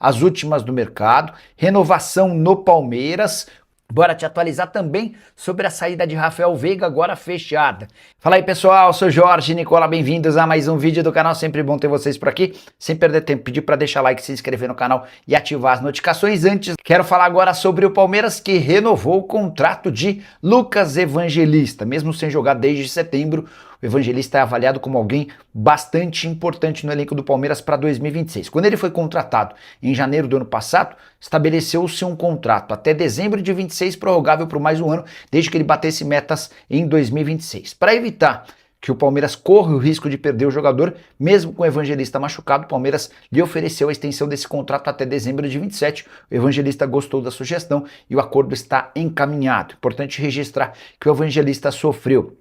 as últimas do mercado, renovação no Palmeiras. Bora te atualizar também sobre a saída de Rafael Veiga, agora fechada. Fala aí pessoal, sou Jorge Nicola, bem-vindos a mais um vídeo do canal, sempre bom ter vocês por aqui. Sem perder tempo, pedir para deixar like, se inscrever no canal e ativar as notificações. Antes, quero falar agora sobre o Palmeiras, que renovou o contrato de Lucas Evangelista. Mesmo sem jogar desde setembro, o Evangelista é avaliado como alguém bastante importante no elenco do Palmeiras para 2026. Quando ele foi contratado em janeiro do ano passado, estabeleceu-se um contrato até dezembro de 26, prorrogável por mais um ano, desde que ele batesse metas em 2026. Para evitar que o Palmeiras corra o risco de perder o jogador, mesmo com o Evangelista machucado, o Palmeiras lhe ofereceu a extensão desse contrato até dezembro de 27. O Evangelista gostou da sugestão e o acordo está encaminhado. Importante registrar que o Evangelista sofreu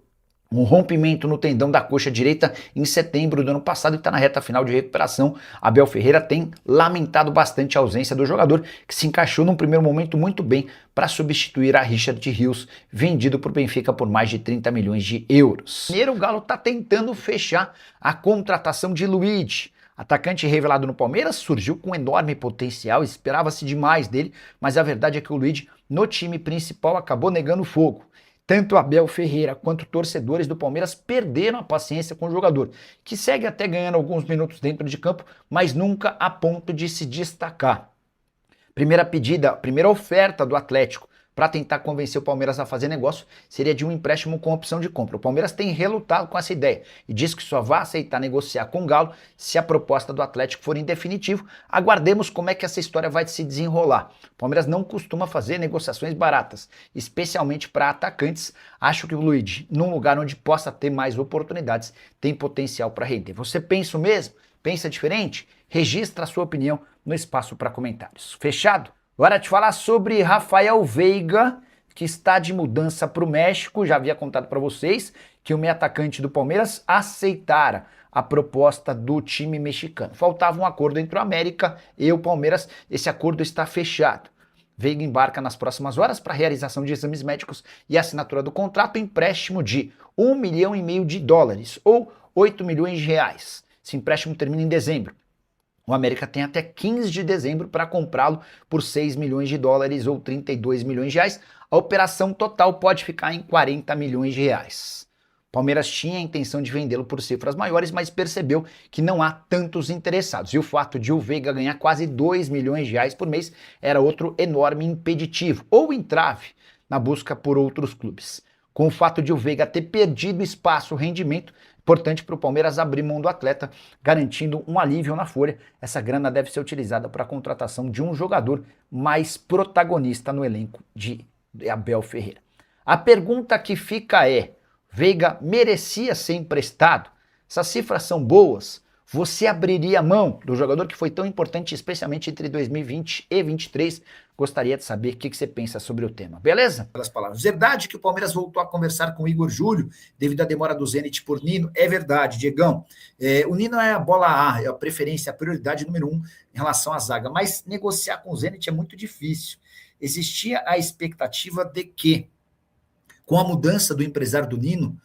um rompimento no tendão da coxa direita em setembro do ano passado e está na reta final de recuperação. Abel Ferreira tem lamentado bastante a ausência do jogador, que se encaixou num primeiro momento muito bem para substituir a Richard Rios, vendido por Benfica por mais de 30 milhões de euros. Primeiro, o Galo está tentando fechar a contratação de Luiz. Atacante revelado no Palmeiras, surgiu com enorme potencial, esperava-se demais dele, mas a verdade é que o Luiz, no time principal, acabou negando fogo. Tanto Abel Ferreira quanto torcedores do Palmeiras perderam a paciência com o jogador, que segue até ganhando alguns minutos dentro de campo, mas nunca a ponto de se destacar. Primeira oferta do Atlético para tentar convencer o Palmeiras a fazer negócio seria de um empréstimo com opção de compra. O Palmeiras tem relutado com essa ideia e diz que só vai aceitar negociar com o Galo se a proposta do Atlético for em definitivo. Aguardemos como é que essa história vai se desenrolar. O Palmeiras não costuma fazer negociações baratas, especialmente para atacantes. Acho que o Luiz, num lugar onde possa ter mais oportunidades, tem potencial para render. Você pensa o mesmo? Pensa diferente? Registra a sua opinião no espaço para comentários. Fechado? Agora te falar sobre Rafael Veiga, que está de mudança para o México. Já havia contado para vocês que o meio atacante do Palmeiras aceitara a proposta do time mexicano. Faltava um acordo entre o América e o Palmeiras. Esse acordo está fechado. Veiga embarca nas próximas horas para a realização de exames médicos e assinatura do contrato, empréstimo de US$ 1,5 milhão ou 8 milhões de reais. Esse empréstimo termina em dezembro. O América tem até 15 de dezembro para comprá-lo por US$ 6 milhões ou 32 milhões de reais. A operação total pode ficar em 40 milhões de reais. Palmeiras tinha a intenção de vendê-lo por cifras maiores, mas percebeu que não há tantos interessados. E o fato de o Veiga ganhar quase 2 milhões de reais por mês era outro enorme impeditivo, ou entrave, na busca por outros clubes. Com o fato de o Veiga ter perdido espaço, rendimento, importante para o Palmeiras abrir mão do atleta, garantindo um alívio na folha. Essa grana deve ser utilizada para a contratação de um jogador mais protagonista no elenco de Abel Ferreira. A pergunta que fica é: Veiga merecia ser emprestado? Essas cifras são boas? Você abriria mão do jogador que foi tão importante, especialmente entre 2020 e 2023? Gostaria de saber o que você pensa sobre o tema, beleza? Pelas palavras. Verdade que o Palmeiras voltou a conversar com o Igor Júlio devido à demora do Zenit por Nino? É verdade, Diegão. O Nino é a bola A, é a preferência, a prioridade número 1 em relação à zaga, mas negociar com o Zenit é muito difícil. Existia a expectativa de que, com a mudança do empresário do Nino,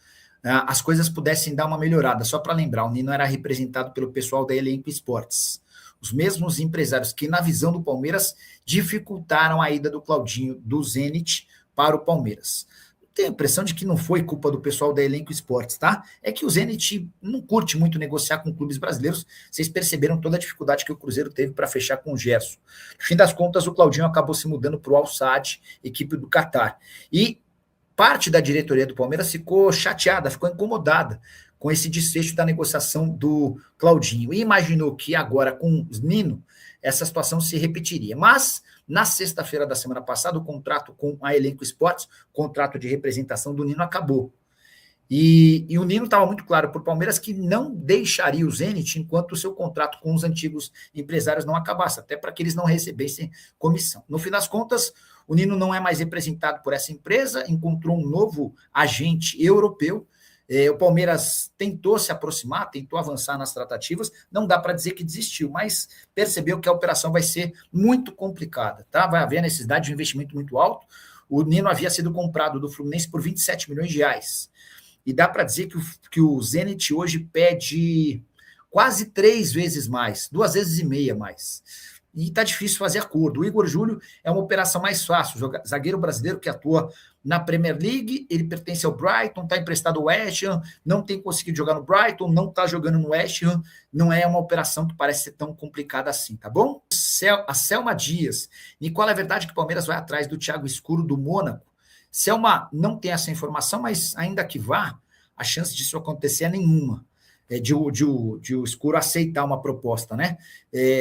as coisas pudessem dar uma melhorada. Só para lembrar, o Nino era representado pelo pessoal da Elenco Esportes. Os mesmos empresários que, na visão do Palmeiras, dificultaram a ida do Claudinho do Zenit para o Palmeiras. Tenho a impressão de que não foi culpa do pessoal da Elenco Esportes, tá? É que o Zenit não curte muito negociar com clubes brasileiros. Vocês perceberam toda a dificuldade que o Cruzeiro teve para fechar com o Gerson. No fim das contas, o Claudinho acabou se mudando para o Al Sadd, equipe do Catar. E parte da diretoria do Palmeiras ficou chateada, ficou incomodada com esse desfecho da negociação do Claudinho e imaginou que agora com o Nino essa situação se repetiria. Mas na sexta-feira da semana passada o contrato com a Elenco Esportes, contrato de representação do Nino, acabou. E o Nino estava muito claro para o Palmeiras que não deixaria o Zenit enquanto o seu contrato com os antigos empresários não acabasse, até para que eles não recebessem comissão. No fim das contas, o Nino não é mais representado por essa empresa, encontrou um novo agente europeu. O Palmeiras tentou se aproximar, tentou avançar nas tratativas, não dá para dizer que desistiu, mas percebeu que a operação vai ser muito complicada, tá? Vai haver a necessidade de um investimento muito alto. O Nino havia sido comprado do Fluminense por 27 milhões de reais. E dá para dizer que o Zenit hoje pede quase 3 vezes mais, 2,5 vezes mais. e tá difícil fazer acordo. O Igor Júlio é uma operação mais fácil, zagueiro brasileiro que atua na Premier League, ele pertence ao Brighton, está emprestado ao West Ham, não tem conseguido jogar no Brighton, não está jogando no West Ham, não é uma operação que parece ser tão complicada assim, tá bom? A Selma Dias, Nicola, é verdade que o Palmeiras vai atrás do Thiago Escuro do Mônaco? Selma não tem essa informação, mas ainda que vá, a chance disso acontecer é nenhuma. De o Escuro aceitar uma proposta, né?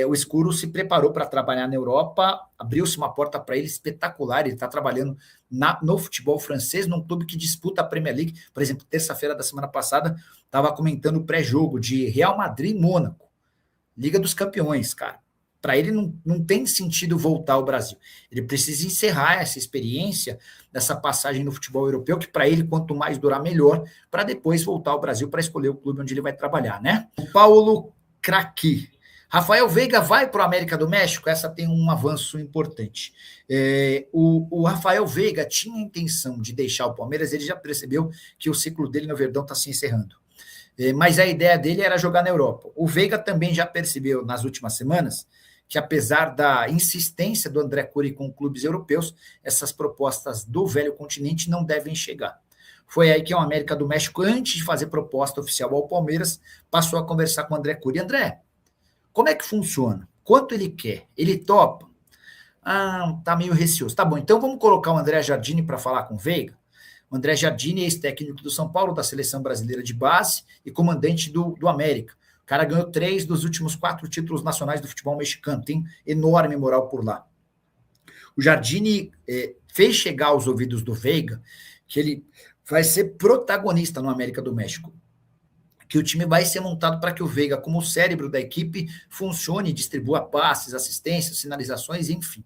O Escuro se preparou para trabalhar na Europa, abriu-se uma porta para ele espetacular, ele está trabalhando no futebol francês, num clube que disputa a Premier League. Por exemplo, terça-feira da semana passada, estava comentando o pré-jogo de Real Madrid e Mônaco, Liga dos Campeões, cara. Para ele não tem sentido voltar ao Brasil. Ele precisa encerrar essa experiência, dessa passagem no futebol europeu, que para ele, quanto mais durar, melhor, para depois voltar ao Brasil para escolher o clube onde ele vai trabalhar, né? O Paulo Craqui. Rafael Veiga vai para o América do México? Essa tem um avanço importante. O Rafael Veiga tinha a intenção de deixar o Palmeiras, ele já percebeu que o ciclo dele no Verdão está se encerrando. Mas a ideia dele era jogar na Europa. O Veiga também já percebeu nas últimas semanas que, apesar da insistência do André Cury com clubes europeus, essas propostas do velho continente não devem chegar. Foi aí que o América do México, antes de fazer proposta oficial ao Palmeiras, passou a conversar com o André Cury. André, como é que funciona? Quanto ele quer? Ele topa? Tá meio receoso. Tá bom, então vamos colocar o André Jardine para falar com o Veiga. O André Jardine é ex-técnico do São Paulo, da seleção brasileira de base e comandante do América. O cara ganhou 3 dos últimos 4 títulos nacionais do futebol mexicano, tem enorme moral por lá. O Jardine fez chegar aos ouvidos do Veiga que ele vai ser protagonista no América do México, que o time vai ser montado para que o Veiga, como o cérebro da equipe, funcione e distribua passes, assistências, sinalizações, enfim.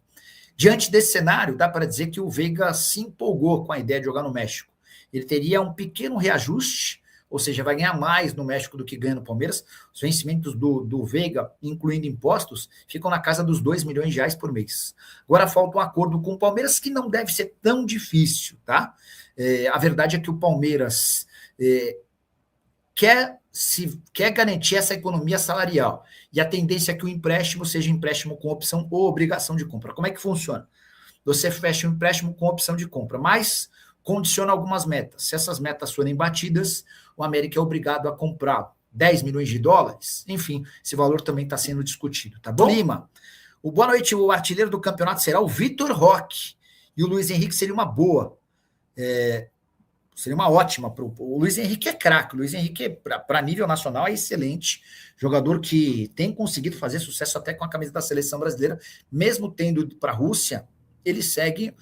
Diante desse cenário, dá para dizer que o Veiga se empolgou com a ideia de jogar no México. Ele teria um pequeno reajuste, ou seja, vai ganhar mais no México do que ganha no Palmeiras. Os vencimentos do Veiga, incluindo impostos, ficam na casa dos R$2 milhões por mês. Agora falta um acordo com o Palmeiras que não deve ser tão difícil, tá? A verdade é que o Palmeiras quer garantir essa economia salarial. E a tendência é que o empréstimo seja empréstimo com opção ou obrigação de compra. Como é que funciona? Você fecha um empréstimo com opção de compra, mas condiciona algumas metas. Se essas metas forem batidas, o América é obrigado a comprar 10 milhões de dólares. Enfim, esse valor também está sendo discutido, tá bom? Lima, boa noite. O artilheiro do campeonato será o Vitor Roque. E o Luiz Henrique seria uma boa. Seria uma ótima. O Luiz Henrique é craque. O Luiz Henrique, para nível nacional, é excelente. Jogador que tem conseguido fazer sucesso até com a camisa da seleção brasileira. Mesmo tendo ido para a Rússia, ele segue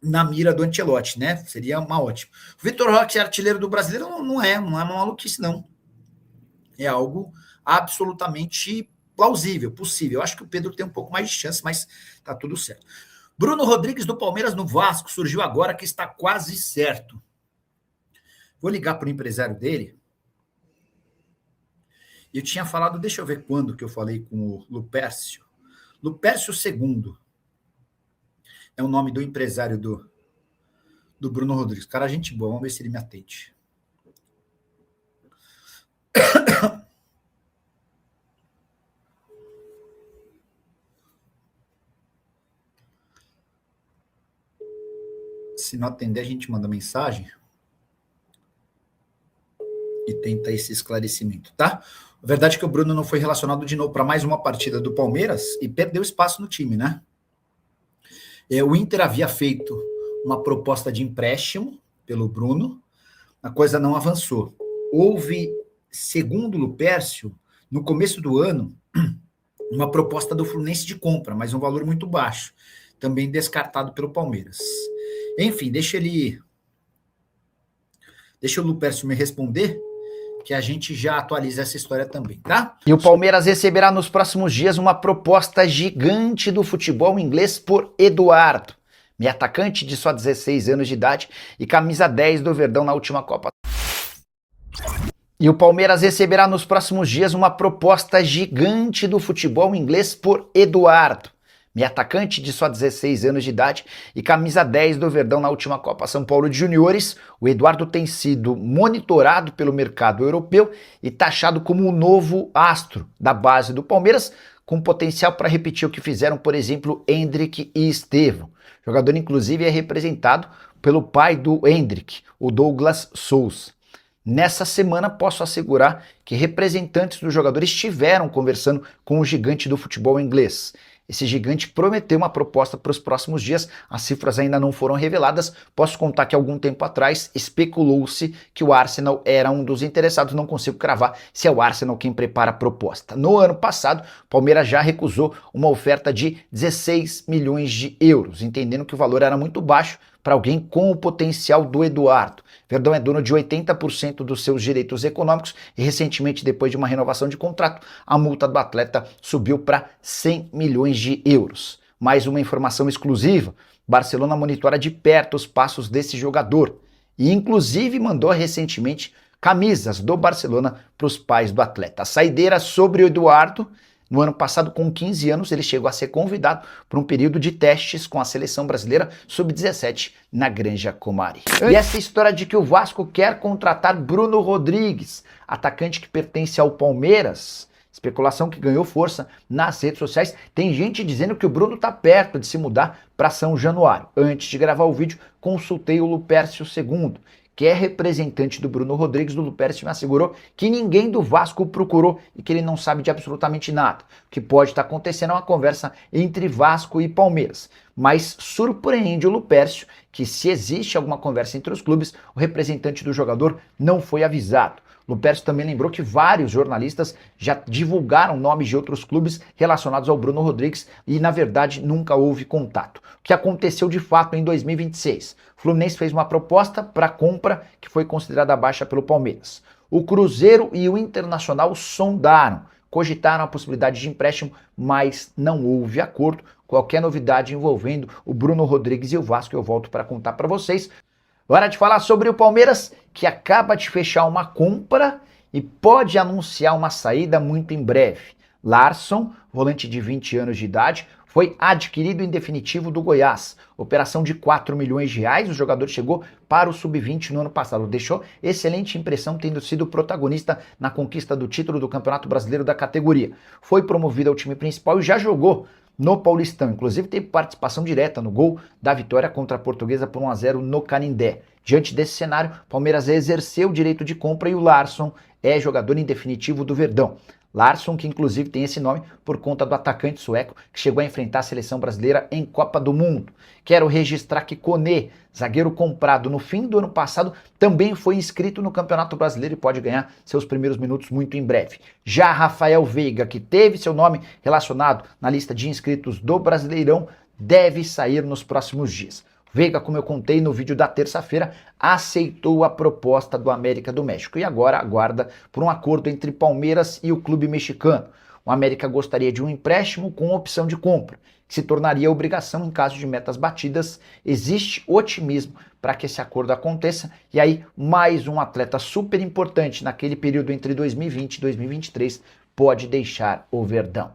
na mira do Ancelotti, né? Seria uma ótima. O Vitor Roque, artilheiro do brasileiro, não é uma maluquice, não. É algo absolutamente plausível, possível. Eu acho que o Pedro tem um pouco mais de chance, mas tá tudo certo. Bruno Rodrigues, do Palmeiras no Vasco, surgiu agora que está quase certo. Vou ligar para o empresário dele. Eu tinha falado, deixa eu ver quando que eu falei com o Lupércio. Lupércio II. É o nome do empresário do Bruno Rodrigues. Cara, gente boa, vamos ver se ele me atende. Se não atender, a gente manda mensagem e tenta esse esclarecimento, tá? A verdade é que o Bruno não foi relacionado de novo para mais uma partida do Palmeiras e perdeu espaço no time, né? O Inter havia feito uma proposta de empréstimo pelo Bruno, a coisa não avançou. Houve, segundo o Lupércio, no começo do ano, uma proposta do Fluminense de compra, mas um valor muito baixo, também descartado pelo Palmeiras. Enfim, deixa o Lupércio me responder, que a gente já atualiza essa história também, tá? E o Palmeiras receberá nos próximos dias uma proposta gigante do futebol inglês por Eduardo, meio atacante de só 16 anos de idade e camisa 10 do Verdão na última Copa. E o Palmeiras receberá nos próximos dias uma proposta gigante do futebol inglês por Eduardo, meio atacante de só 16 anos de idade e camisa 10 do Verdão na última Copa São Paulo de Juniores. O Eduardo tem sido monitorado pelo mercado europeu e taxado como o novo astro da base do Palmeiras, com potencial para repetir o que fizeram, por exemplo, Endrick e Estevão. O jogador, inclusive, é representado pelo pai do Endrick, o Douglas Souza. Nessa semana, posso assegurar que representantes do jogador estiveram conversando com o gigante do futebol inglês. Esse gigante prometeu uma proposta para os próximos dias, as cifras ainda não foram reveladas. Posso contar que algum tempo atrás especulou-se que o Arsenal era um dos interessados, não consigo cravar se é o Arsenal quem prepara a proposta. No ano passado, o Palmeiras já recusou uma oferta de 16 milhões de euros, entendendo que o valor era muito baixo para alguém com o potencial do Eduardo. Verdão é dono de 80% dos seus direitos econômicos e recentemente, depois de uma renovação de contrato, a multa do atleta subiu para 100 milhões de euros. Mais uma informação exclusiva: Barcelona monitora de perto os passos desse jogador e inclusive mandou recentemente camisas do Barcelona para os pais do atleta. A saideira sobre o Eduardo: no ano passado, com 15 anos, ele chegou a ser convidado para um período de testes com a seleção brasileira sub-17 na Granja Comari. E essa história de que o Vasco quer contratar Bruno Rodrigues, atacante que pertence ao Palmeiras, especulação que ganhou força nas redes sociais. Tem gente dizendo que o Bruno está perto de se mudar para São Januário. Antes de gravar o vídeo, consultei o Lupercio II, que é representante do Bruno Rodrigues. Do Lupercio me assegurou que ninguém do Vasco o procurou e que ele não sabe de absolutamente nada. O que pode estar acontecendo é uma conversa entre Vasco e Palmeiras. Mas surpreende o Lupercio que, se existe alguma conversa entre os clubes, o representante do jogador não foi avisado. Lupercio também lembrou que vários jornalistas já divulgaram nomes de outros clubes relacionados ao Bruno Rodrigues e, na verdade, nunca houve contato. O que aconteceu de fato em 2026? O Fluminense fez uma proposta para compra que foi considerada baixa pelo Palmeiras. O Cruzeiro e o Internacional sondaram, cogitaram a possibilidade de empréstimo, mas não houve acordo. Qualquer novidade envolvendo o Bruno Rodrigues e o Vasco eu volto para contar para vocês. Hora de falar sobre o Palmeiras, que acaba de fechar uma compra e pode anunciar uma saída muito em breve. Larsson, volante de 20 anos de idade, foi adquirido em definitivo do Goiás. Operação de 4 milhões de reais, o jogador chegou para o Sub-20 no ano passado. Deixou excelente impressão, tendo sido protagonista na conquista do título do Campeonato Brasileiro da categoria. Foi promovido ao time principal e já jogou no Paulistão, inclusive teve participação direta no gol da vitória contra a Portuguesa por 1-0 no Canindé. Diante desse cenário, Palmeiras exerceu o direito de compra e o Larsson é jogador em definitivo do Verdão. Larsson, que inclusive tem esse nome por conta do atacante sueco que chegou a enfrentar a seleção brasileira em Copa do Mundo. Quero registrar que Koné, zagueiro comprado no fim do ano passado, também foi inscrito no Campeonato Brasileiro e pode ganhar seus primeiros minutos muito em breve. Já Rafael Veiga, que teve seu nome relacionado na lista de inscritos do Brasileirão, deve sair nos próximos dias. Veiga, como eu contei no vídeo da terça-feira, aceitou a proposta do América do México e agora aguarda por um acordo entre Palmeiras e o clube mexicano. O América gostaria de um empréstimo com opção de compra, que se tornaria obrigação em caso de metas batidas. Existe otimismo para que esse acordo aconteça e aí mais um atleta super importante naquele período entre 2020 e 2023 pode deixar o Verdão.